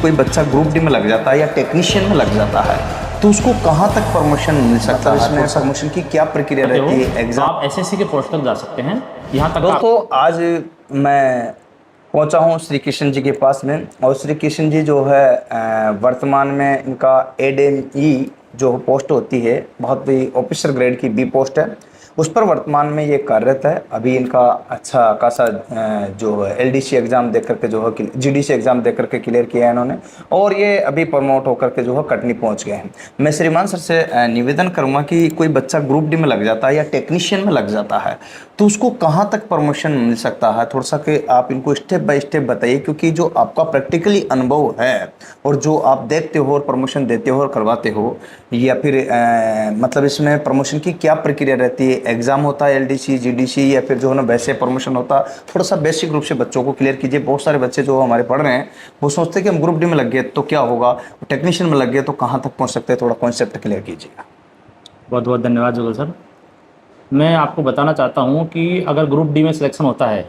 कोई बच्चा group D में लग जाता है या टेक्नीशियन में लग जाता है तो उसको कहाँ तक प्रमोशन मिल सकता है? इसमें प्रमोशन की क्या प्रक्रिया रहती है? तो एग्जाम आप एसएससी के पोस्ट तक जा सकते हैं। यहाँ तक दोस्तों आज मैं पहुंचा हूं श्री कृष्ण जी के पास में, और श्री कृष्ण जी जो है वर्तमान में इनका एडएमई जो पोस्ट होती है बहुत ही ऑफिसर ग्रेड की बी पोस्ट है, उस पर वर्तमान में ये कार्यरत है। अभी इनका अच्छा खासा जो है एलडीसी एग्ज़ाम दे करके जो है जीडीसी एग्ज़ाम दे करके क्लियर किया है इन्होंने, और ये अभी प्रमोट होकर के जो है कटनी पहुंच गए हैं। मैं श्रीमान सर से निवेदन करूँगा कि कोई बच्चा ग्रुप डी में लग जाता है या टेक्नीशियन में लग जाता है तो उसको कहाँ तक प्रमोशन मिल सकता है? थोड़ा सा कि आप इनको स्टेप बाय स्टेप बताइए, क्योंकि जो आपका प्रैक्टिकली अनुभव है और जो आप देखते हो और प्रमोशन देते हो और करवाते हो, या फिर मतलब इसमें प्रमोशन की क्या प्रक्रिया रहती है? एग्जाम होता है एलडीसी जीडीसी या फिर जो है ना वैसे प्रमोशन होता? थोड़ा सा बेसिक रूप से बच्चों को क्लियर कीजिए। बहुत सारे बच्चे जो हमारे पढ़ रहे हैं वो सोचते हैं कि हम ग्रुप डी में लग गए तो क्या होगा, टेक्नीशियन में लग गए तो कहाँ तक पहुँच सकते हैं? थोड़ा कॉन्सेप्ट क्लियर कीजिएगा। बहुत बहुत धन्यवाद जुगल सर। मैं आपको बताना चाहता हूँ कि अगर ग्रुप डी में सिलेक्शन होता है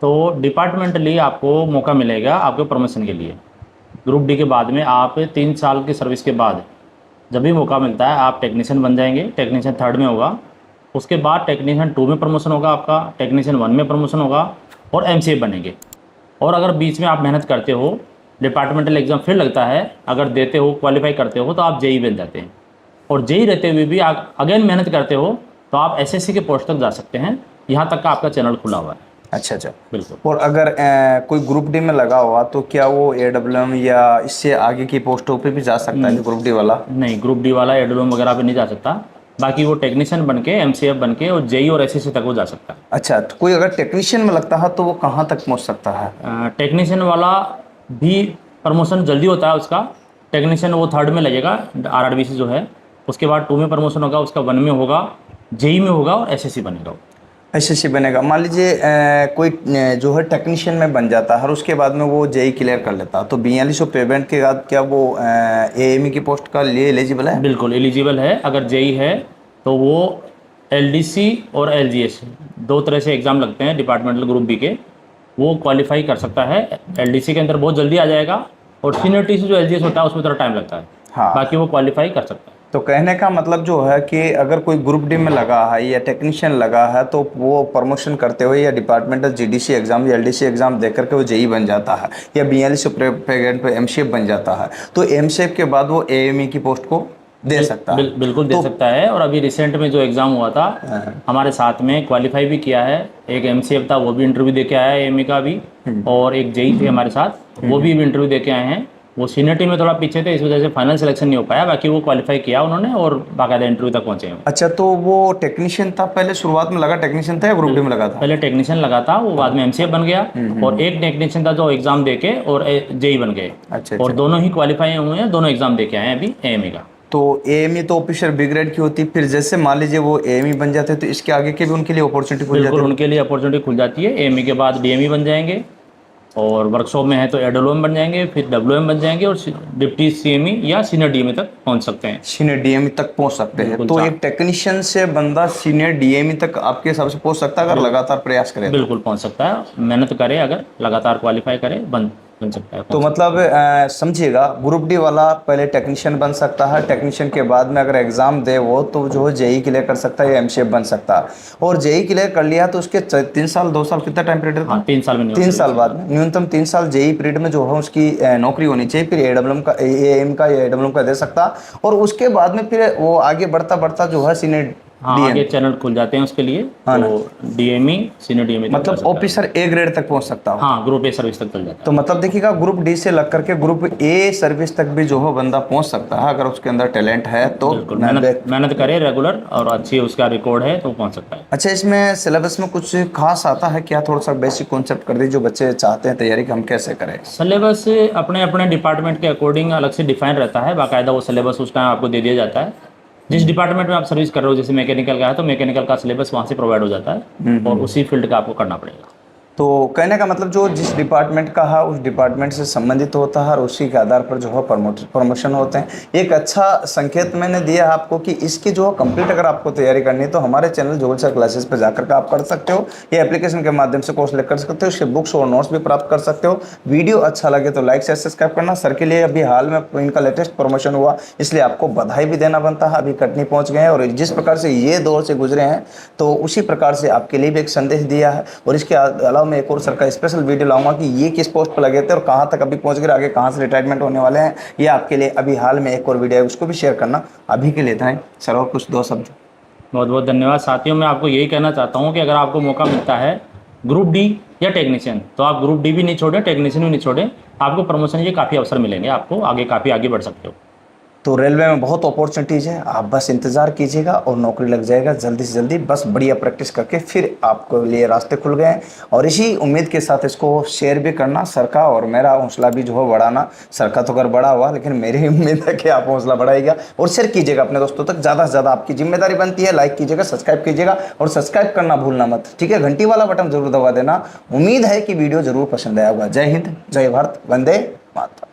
तो डिपार्टमेंटली आपको मौका मिलेगा आपके प्रमोशन के लिए। ग्रुप डी के बाद में आप 3 साल की सर्विस के बाद जब भी मौका मिलता है आप टेक्नीशियन बन जाएंगे। टेक्नीशियन 3rd में होगा, उसके बाद टेक्नीशियन 2 में प्रमोशन होगा आपका, टेक्नीशियन 1 में प्रमोशन होगा और एमसीए बनेंगे। और अगर बीच में आप मेहनत करते हो, डिपार्टमेंटल एग्ज़ाम फिर लगता है, अगर देते हो क्वालिफाई करते हो तो आप जेई बन जाते हैं। और जेई रहते हुए भी आप अगेन मेहनत करते हो तो आप एसएससी के पोस्ट तक जा सकते हैं। यहाँ तक का आपका चैनल खुला हुआ है। अच्छा अच्छा, बिल्कुल। और अगर कोई ग्रुप डी में लगा हुआ तो क्या वो एडब्ल्यूएम या इससे आगे की पोस्टों पे भी जा सकता है जो ग्रुप डी वाला? नहीं, ग्रुप डी वाला एडब्ल्यूएम वगैरह पे नहीं जा सकता। बाकी वो टेक्नीशियन बन के एमसीएफ बन के और जेई और एसएससी तक वो जा सकता है। अच्छा, तो कोई अगर टेक्नीशियन में लगता है तो वो कहाँ तक पहुँच सकता है? टेक्नीशियन वाला भी प्रमोशन जल्दी होता है उसका। टेक्नीशियन वो 3rd में लगेगा आरआरबीसी जो है, उसके बाद 2 में प्रमोशन होगा, उसका 1 में होगा, जेई में होगा और एसएससी बनेगा। एसएससी बनेगा। मान लीजिए कोई जो है टेक्नीशियन में बन जाता है और उसके बाद में वो जेई क्लियर कर लेता तो 4200 पेमेंट के बाद क्या वो एएमई की पोस्ट का लिए एलिजिबल है? बिल्कुल एलिजिबल है। अगर जेई है तो वो एलडीसी और एलजीएस 2 तरह से एग्ज़ाम लगते हैं डिपार्टमेंटल ग्रुप बी के, वो क्वालिफाई कर सकता है। एलडीसी के अंदर बहुत जल्दी आ जाएगा और सीनियरिटी से जो एलजीएस होता है उसमें थोड़ा टाइम लगता है। हाँ, बाकी वो क्वालिफाई कर सकता है। तो कहने का मतलब जो है कि अगर कोई ग्रुप डी में लगा है या टेक्नीशियन लगा है तो वो प्रमोशन करते हुए या डिपार्टमेंटल जीडीसी एग्जाम या एलडीसी एग्जाम देकर के वो जेई बन जाता है या 4200 पे एमसीएफ बन जाता है, तो एमसीएफ के बाद वो एएमई की पोस्ट को दे सकता है। बिल्कुल दे सकता है। और अभी रिसेंट में जो एग्ज़ाम हुआ था हमारे साथ में क्वालिफाई भी किया है। एक एमसीएफ था वो भी इंटरव्यू दे के आया है एएमई का भी, और एक जेई थे हमारे साथ वो भी इंटरव्यू दे के आए हैं। वो सीनियरिटी में थोड़ा पीछे थे, इस वजह से फाइनल सिलेक्शन नहीं हो पाया। बाकी वो क्वालिफाई किया उन्होंने और बाकायदा इंटरव्यू तक पहुंचे हैं। अच्छा, तो वो टेक्नीशियन था पहले शुरुआत में लगा टेक्नीशियन था या ग्रुप डी में लगा था? पहले टेक्नीशियन लगा था, वो बाद में एमसीएफ बन गया। और एक टेक्नीशियन था जो एग्जाम दे के और जेई बन गए। अच्छा, और दोनों ही क्वालिफाई हुए हैं, दोनों एग्जाम दे के आए हैं अभी एएमई का। तो एएमई तो ऑफिसर बी ग्रेड की होती, फिर जैसे मान लीजिए वो एएमई बन जाते तो इसके आगे के भी उनके लिए अपॉर्चुनिटी खुल जाती बिल्कुल है? उनके लिए अपॉर्चुनिटी खुल जाती है। एएमई के बाद डीएमई बन जाएंगे, और वर्कशॉप में है तो एडब्ल्यूएम बन जाएंगे, फिर डब्ल्यूएम बन जाएंगे और डिप्टी सीएमई या सीनियर डीएमई तक पहुंच सकते हैं। सीनियर डीएमई तक पहुंच सकते हैं। तो एक टेक्नीशियन से बंदा सीनियर डीएमई तक आपके हिसाब से पहुंच सकता है अगर लगातार प्रयास करे? बिल्कुल पहुंच सकता है, मेहनत करे, अगर लगातार क्वालिफाई करे बन सकता है। तो मतलब समझिएगा, ग्रुप डी वाला पहले टेक्नीशियन बन सकता है, टेक्नीशियन के बाद में अगर एग्जाम दे वो तो जो है जेई क्लियर कर सकता है या एमसीएफ बन सकता है, और जेई क्लियर कर लिया तो उसके 3 साल 2 साल कितना टाइम पीरियड? हाँ, 3 साल में 3 साल बाद में न्यूनतम 3 साल जेई पीरियड में जो है उसकी नौकरी होनी चाहिए। फिर एडब्ल्यूएम का एएम का या एडब्ल्यूएम का दे सकता, और उसके बाद में फिर वो आगे बढ़ता बढ़ता जो है सीनियर आगे चैनल खुल जाते हैं उसके लिए। तो डीएमई सीनियर डीएमई मतलब ऑफिसर ए ग्रेड तक पहुंच सकता हो। हाँ, ग्रुप ए सर्विस तक चल जाता है। तो मतलब देखिएगा, ग्रुप डी से लग करके ग्रुप ए सर्विस तक भी जो है बंदा पहुंच सकता है अगर उसके अंदर टैलेंट है तो। मेहनत करे रेगुलर और अच्छी उसका रिकॉर्ड है तो पहुंच सकता है। अच्छा, इसमें सिलेबस में कुछ खास आता है क्या? थोड़ा सा बेसिक कॉन्सेप्ट कर दीजिए जो बच्चे चाहते हैं तैयारी, हम कैसे करें? सिलेबस अपने अपने डिपार्टमेंट के अकॉर्डिंग अलग से डिफाइन रहता है, बाकायदा वो सिलेबस उस टाइम आपको दे दिया जाता है। जिस डिपार्टमेंट में आप सर्विस कर रहे हो, जैसे मैकेनिकल का है तो मैकेनिकल का सिलेबस वहाँ से प्रोवाइड हो जाता है और उसी फील्ड का आपको करना पड़ेगा। तो कहने का मतलब जो जिस डिपार्टमेंट का है उस डिपार्टमेंट से संबंधित होता है और उसी के आधार पर जो है प्रमोशन होते हैं। एक अच्छा संकेत मैंने दिया है आपको कि इसकी जो कंप्लीट अगर आपको तैयारी करनी है तो हमारे चैनल जुगल सर क्लासेस पर जाकर के आप कर सकते हो। ये एप्लीकेशन के माध्यम से कोर्स लेकर सकते हो, उसके बुक्स और नोट्स भी प्राप्त कर सकते हो। वीडियो अच्छा लगे तो लाइक शेयर सब्सक्राइब करना। सर के लिए अभी हाल में इनका लेटेस्ट प्रमोशन हुआ, इसलिए आपको बधाई भी देना बनता है। अभी कटनी पहुंच गए हैं और जिस प्रकार से ये दौर से गुजरे हैं तो उसी प्रकार से आपके लिए भी एक संदेश दिया है। और इसके अलावा मैं एक और सर का स्पेशल वीडियो लाऊंगा कि ये किस पोस्ट पर लगे थे और कहाँ तक अभी पहुंच गए, आगे कहाँ से रिटायरमेंट होने वाले हैं। ये आपके लिए अभी हाल में एक और वीडियो है, उसको भी शेयर करना। अभी के लिए था सर, और कुछ दो शब्द। बहुत बहुत धन्यवाद साथियों। मैं आपको यही कहना चाहता हूँ कि अगर आपको मौका मिलता है ग्रुप डी या टेक्नीशियन, तो आप ग्रुप डी भी नहीं छोड़ें, टेक्नीशियन भी नहीं छोड़ें। आपको प्रमोशन के काफ़ी अवसर मिलेंगे, आपको आगे काफ़ी आगे बढ़ सकते हो। तो रेलवे में बहुत अपॉर्चुनिटीज़ है, आप बस इंतज़ार कीजिएगा और नौकरी लग जाएगा जल्दी से जल्दी। बस बढ़िया प्रैक्टिस करके फिर आपको लिए रास्ते खुल गए हैं। और इसी उम्मीद के साथ इसको शेयर भी करना सर का, और मेरा हौसला भी जो है बढ़ाना। सर का तो अगर बढ़ा हुआ, लेकिन मेरी उम्मीद है कि आप हौसला बढ़ाएगा और शेयर कीजिएगा अपने दोस्तों तक ज़्यादा से ज़्यादा। आपकी जिम्मेदारी बनती है, लाइक कीजिएगा, सब्सक्राइब कीजिएगा और सब्सक्राइब करना भूलना मत, ठीक है। घंटी वाला बटन जरूर दबा देना। उम्मीद है कि वीडियो जरूर पसंद आया होगा। जय हिंद, जय भारत, वंदे मातरम।